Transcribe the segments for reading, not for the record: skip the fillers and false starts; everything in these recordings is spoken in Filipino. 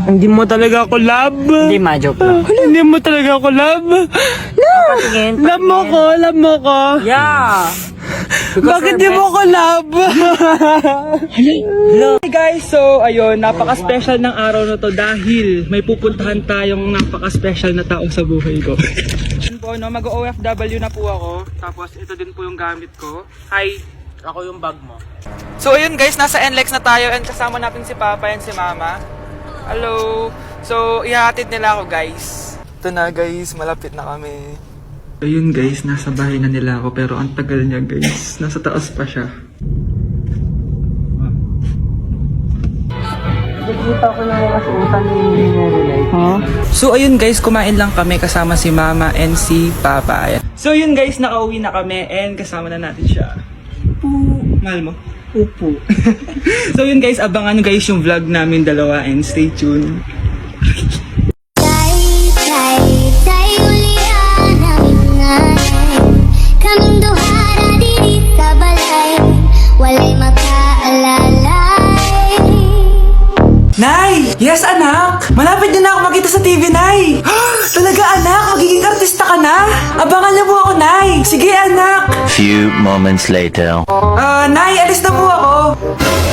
Hindi mo talaga ako love. Hindi, ma-joke lang. Hindi mo talaga ako love. Patingin. Love mo ko, love mo ko. Yeah. Bakit di mo ko love? Hey guys, so ayun, napaka-special ng araw na to dahil may pupuntahan tayong napaka-special na tao sa buhay ko. Yun po, no, mag-OFW na po ako. Tapos ito din po yung gamit ko. Hi! Ako yung bag mo. So ayun guys, nasa NLEX na tayo and kasama natin si Papa and si Mama. Hello! So, ihahatid nila ako guys. Ito na guys, malapit na kami. Ayun guys, nasa bahay na nila ako pero ang tagal niya guys. Nasa taas pa siya. Nakikita ko na mga suotan ni Nene. Huh? So ayun guys, kumain lang kami kasama si Mama and si Papa. Ayan. So yun guys, nakauwi na kami and kasama na natin siya. Mahal mo? Upo. So yun guys, abangan nyo guys yung vlog namin dalawa and stay tuned. Kaming duhara diri sa balay, walay makaalalay. Nay! Yes anak! Malapit na ako makita sa TV, Nay! Talaga anak! Magiging artista ka na! Abangan niyo po ako, Nay! Sige anak! Few moments later. Nay, alis na po ako!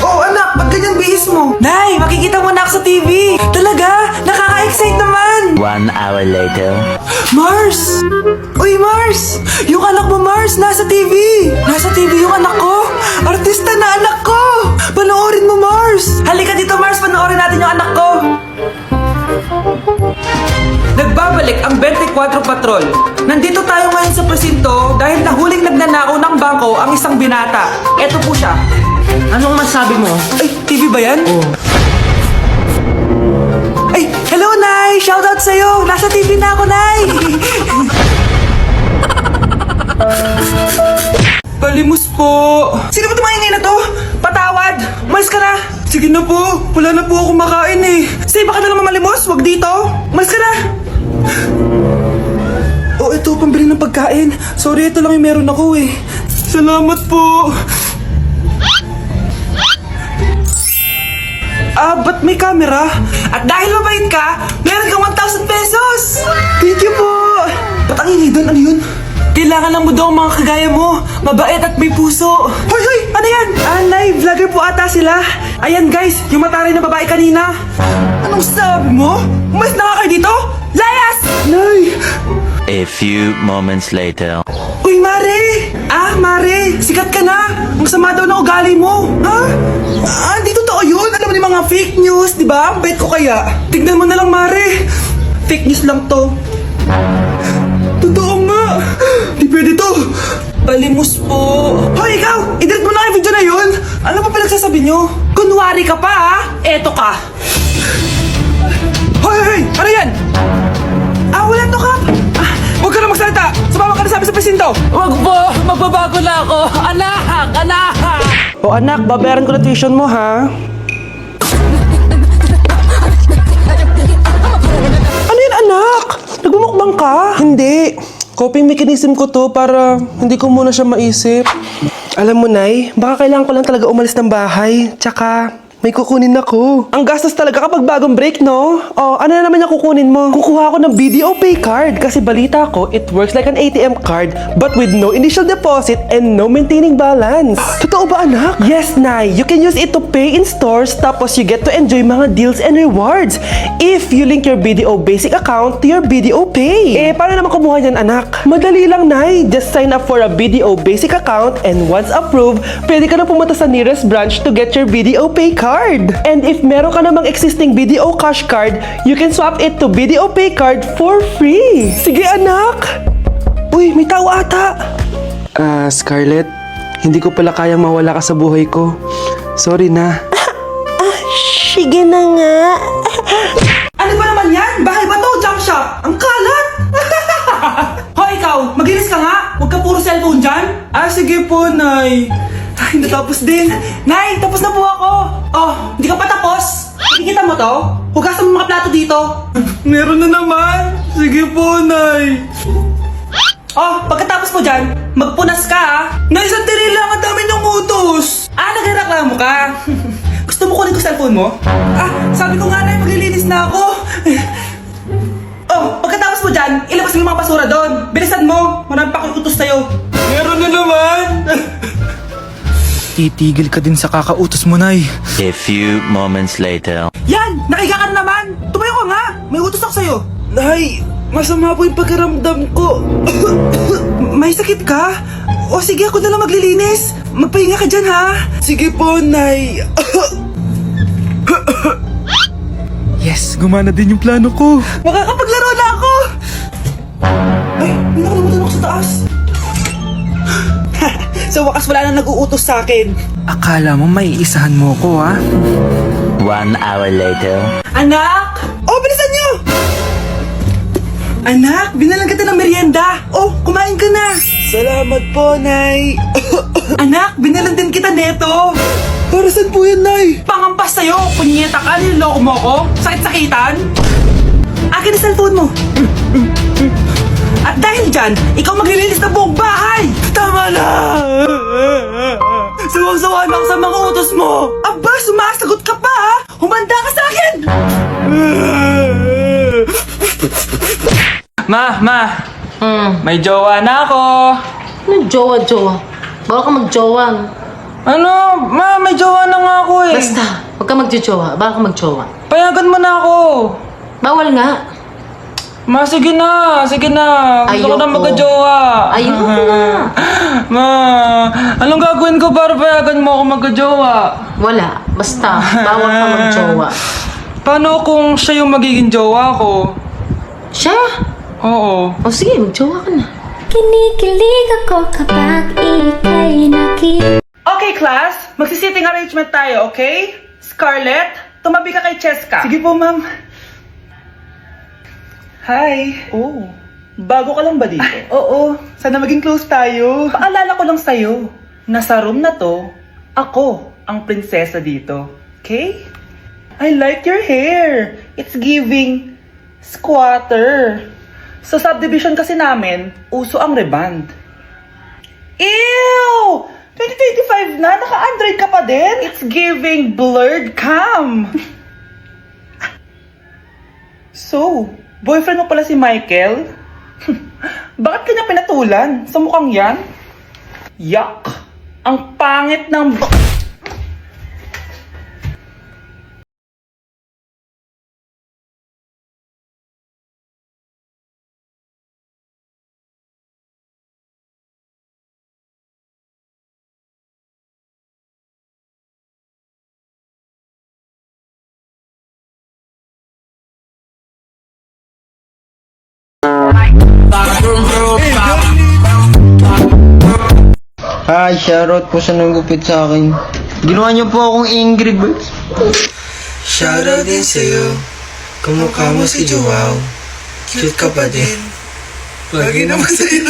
Oh anak! Ba't ganyan bihis mo? Nay! Makikita mo na ako sa TV! Talaga! Nakaka-excite naman! 1 hour later. Mars! Uy, Mars! Yung anak mo, Mars, nasa TV! Nasa TV yung anak ko! Artista na anak ko! Panoorin mo, Mars! Halika dito, Mars! Panoorin natin yung anak ko! Nagbabalik ang 24 Patrol. Nandito tayo ngayon sa presinto dahil nahuling nagnanakaw ng bangko ang isang binata. Eto po siya. Anong masabi mo? Ay, TV ba yan? Oo. Ay, hello, Nay! Shoutout sa'yo! Nasa TV na ako, Nay! Palimos po! Sino ba tumahingay na to? Patawad! Malis ka na! Sige na po! Wala na po ako makain eh! Sige, baka na lang mamalimos! Wag dito! Malis ka na! Oh, ito, pambili ng pagkain. Sorry, ito lang yung meron ako eh. Salamat po! Ba't may camera? At dahil mabait ka, meron kang 1,000 pesos! Thank you po! Ba't ang ingay doon? Ano yun? Kailangan lang mo daw ang mga kagaya mo. Mabait at may puso. Hoy, hoy! Ano yan? Nay, vlogger po ata sila. Ayan guys, yung mataray na babae kanina. Anong sabi mo? Umalis na nga kayo dito? Layas! Nay! A few moments later. Uy, Mare! Mare! Sikat ka na! Ang sama daw ng ugali mo! Ha? Hindi totoo yun! Alam mo yung mga fake news, di ba? Ang bait ko kaya. Tignan mo na lang, Mare! Fake news lang to. Totoo nga! Di pwede to! Palimos po! Hoy, ikaw! I-delete mo na yung video na yun! Ano pa pinagsasabi nyo? Kunwari ka pa, ha? Eto ka! Hoy, hoy! Ano yan? Wala to, Kap! Huwag ka na magsalita! Sumama ka na sabi sa presinto! Wag po! Magbabago na ako! Anak! Anak! O anak, babayaran ko na tuition mo, ha? Ano yan, anak? Nagmumukbang ka? Hindi. Coping mechanism ko to para hindi ko muna siya maisip. Alam mo, Nay, baka kailangan ko lang talaga umalis ng bahay. Tsaka, may kukunin ako. Ang gastos talaga kapag bagong break, no? Oh, ano na naman yung kukunin mo? Kukuha ako ng BDO Pay card kasi balita ko, it works like an ATM card but with no initial deposit and no maintaining balance. Totoo ba, anak? Yes, Nay. You can use it to pay in stores tapos you get to enjoy mga deals and rewards if you link your BDO basic account to your BDO Pay. Paano naman kumuha yan, anak? Madali lang, Nay. Just sign up for a BDO basic account and once approved, pwede ka na pumunta sa nearest branch to get your BDO Pay card. And if meron ka namang existing BDO cash card, you can swap it to BDO Pay card for free. Sige, anak! Uy, may tao ata! Scarlett, hindi ko pala kayang mawala ka sa buhay ko. Sorry na. Sige na nga. Ano ba naman yan? Bahay ba to? Junk shop? Ang kalat! Hoy, ikaw! Maginis ka nga! Huwag ka puro cellphone dyan! Sige po, Nay. Ay, natapos din. Nay, tapos na po ako. Oh, hindi ka pa tapos? Nakikita mo to? Hugasan mo mga plato dito. Meron na naman. Sige po, Nay. Oh, pagkatapos mo dyan, magpunas ka, ha? Nay, sandali lang. Ang dami niyong utos. Nagreklamo ka. Gusto mo kunin ko cellphone mo? Sabi ko nga, Nay, maglilinis maglinis na ako. Oh, pagkatapos mo dyan, ilabas mo yung mga basura doon. Bilisan mo, marami pa akong utos sa'yo. Meron na naman. Titigil ka din sa kakautos mo, Nay. A few moments later. Yan, nakiga ka na naman. Tumayo ka nga, may utos ako sa'yo. Nay, masama po yung pakiramdam ko. May sakit ka? O sige, ako na lang maglilinis. Magpahinga ka dyan, ha? Sige po, Nay. Yes, gumana din yung plano ko. Makakapaglaro na ako! Ay, may nakalimutan ako sa taas. Sa wakas wala na nag-uutos sa akin. Akala mo may isahan mo ko, ha? 1 hour later. Anak! Oh, bilisan niyo! Anak, binalang kita ng merienda. Oh, kumain ka na. Salamat po, Nay. Anak, binalan din kita neto. Para saan po yan, Nay? Pangampas sa'yo. Punyeta ka, niloloko mo ko. Sakit-sakitan. Akin ang cellphone mo. At dahil dyan, ikaw maglilinis ng buong bahay. Tama na. Sawang-sawa na ako sa mga utos mo. Aba, sumasagot ka pa, ha? Humanda ka sa akin. Ma, may jowa na ako. Ano jowa-jowa? Bawal ka mag-jowa. No? Ano? Ma, may jowa na nga ako eh. Basta, huwag ka mag-jowa. Bawal ka mag-jowa. Payagan mo na ako. Bawal nga. Ma, sige na. Gusto ko na Ayoko. magka-jowa. Ayoko na. Ma, anong gagawin ko para payagan mo ako magka-jowa? Wala. Basta, bawal ka mag-jowa. Paano kung siya yung magiging jowa ko? Siya? Oo. O sige, mag-jowa ka na. Kinikilig ako kapag ika'y nakita. Okay, class. Magsisitting arrangement tayo, okay? Scarlett, tumabi ka kay Cheska. Sige po, ma'am. Hi. Oh, bago ka lang ba dito? Oo, sana maging close tayo. Paalala ko lang sa'yo, nasa room na to, ako ang prinsesa dito. Okay? I like your hair. It's giving squatter. Sa subdivision kasi namin, uso ang reband. Ew! 2025 na, naka-Android ka pa din? It's giving blurred cam. So, boyfriend mo pala si Michael? Bakit kanya pinatulan? Sa mukhang yan? Yuck! Ang pangit ng... Hi, shoutout po sa nagupit sa akin. Ginawa niyo po akong Angry Birds. Shoutout din sa'yo. Kamukha mo si Joao. Cute ka pa din. Lagi naman sa'yo.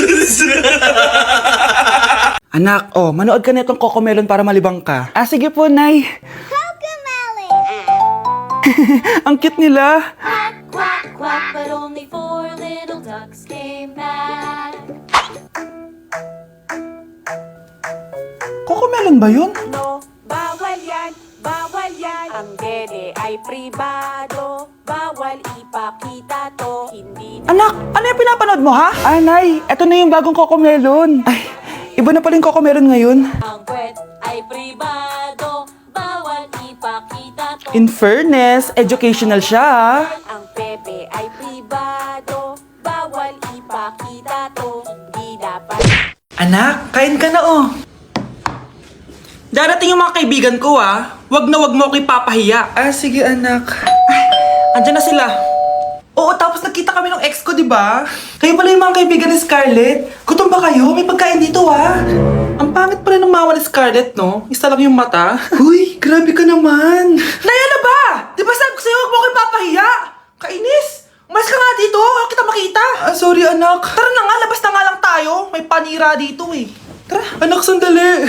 Anak, oh, manood ka na itong Cocomelon para malibang ka. Ah, sige po, Nay. Ang cute nila. Quack, quack, but only 4 little ducks came back. Cocomelon ba yun? No, bawal yan, bawal yan. Ang dede ay pribado, bawal ipakita to. Hindi na Anak, ano yung pinapanood mo, ha? Ah, Nay, eto na yung bagong Cocomelon. Ay, iba na pala yung Cocomelon ngayon. ang kwet ay pribado, bawal ipakita to. In fairness, educational siya, ha? Ang pepe ay pribado, bawal ipakita to. Hindi dapat. Anak, kain ka na, oh. Darating yung mga kaibigan ko, ah. Wag na wag mo ako ipapahiya. Ah, sige, anak. Ay, andyan na sila. Oo, tapos nakita kami ng ex ko, di ba? Kayo pala yung mga kaibigan ni Scarlett. Gutom ba kayo? May pagkain dito, ah. Ang pangit pala ng mama ni Scarlett, no? Isa lang yung mata. Uy, grabe ka naman. Naya na ba? Di ba sabi ko sa'yo, wag mo ako ipapahiya? Kainis. Umalis ka nga dito. Huwag kita makita. Ah, sorry, anak. Tara na nga, labas na nga lang tayo. May panira dito, eh. Tara, anak, sandali.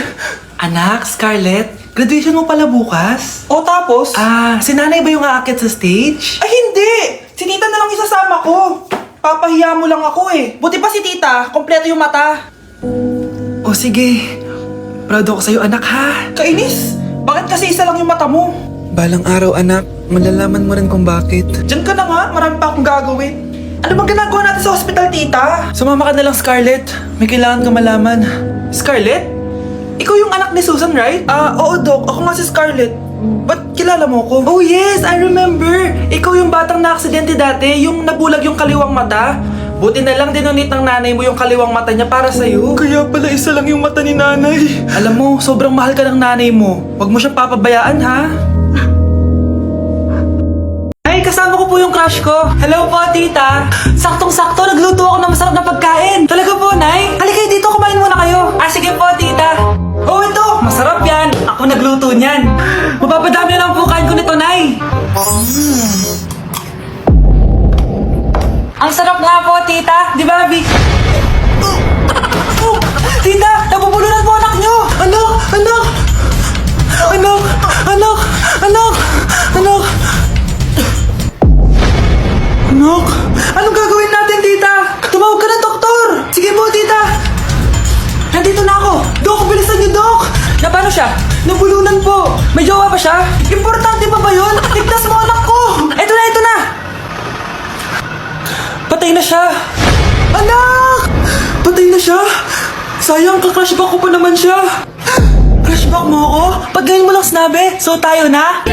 Anak, Scarlett, graduation mo pala bukas? O tapos? Ah, si nanay ba yung aakyat sa stage? Ay, hindi! Si tita na lang isasama ko. Papahiya mo lang ako eh. Buti pa si tita, kompleto yung mata. O sige, proud ako sa'yo anak ha. Kainis, bakit kasi isa lang yung mata mo? Balang araw, anak, malalaman mo rin kung bakit. Diyan ka na nga, marami pa akong gagawin. Ano bang ginagawa natin sa hospital, tita? Sumama ka na lang, Scarlett. May kailangan ka malaman. Scarlett? Ikaw yung anak ni Susan, right? Oo, Doc. Ako nga si Scarlett. Ba't kilala mo ko? Oh yes, I remember. Ikaw yung batang na-aksidente dati, yung nabulag yung kaliwang mata. Buti na lang dinonate ng nanay mo yung kaliwang mata niya para sa'yo. Kaya pala isa lang yung mata ni nanay. Alam mo, sobrang mahal ka ng nanay mo. Huwag mo siyang papabayaan, ha? Ay, kasama ko po yung crush ko. Hello po, tita. Saktong-sakto, nagluto ako ng masarap na pagkain. Talaga po, nay? Halika dito, kumain muna kayo. Sige po, tita. Oh, ito, masarap yan. Ako nagluto niyan. Mapapadami na lang po kain ko nito, nay. Ang sarap nga po, tita. Di ba, Vic? Oh, tita, nabubulunan po anak nyo. Anak, anak. Anak, anak, anak, anak. Anak, anong gagawin natin, tita? Tumawag ka ng doktor. Sige po, tita. Nandito na ako. Dok, bilisan niyo, Dok. Na paano siya? Nabulunan po. May jowa pa siya? Importante pa ba yun? Ligtas mo anak ko. Ito na, ito na. Patay na siya. Anak! Patay na siya? Sayang, ka-crushback ko pa naman siya. Crushback mo ako? Pag ganyan mo lang sinabi, so tayo na?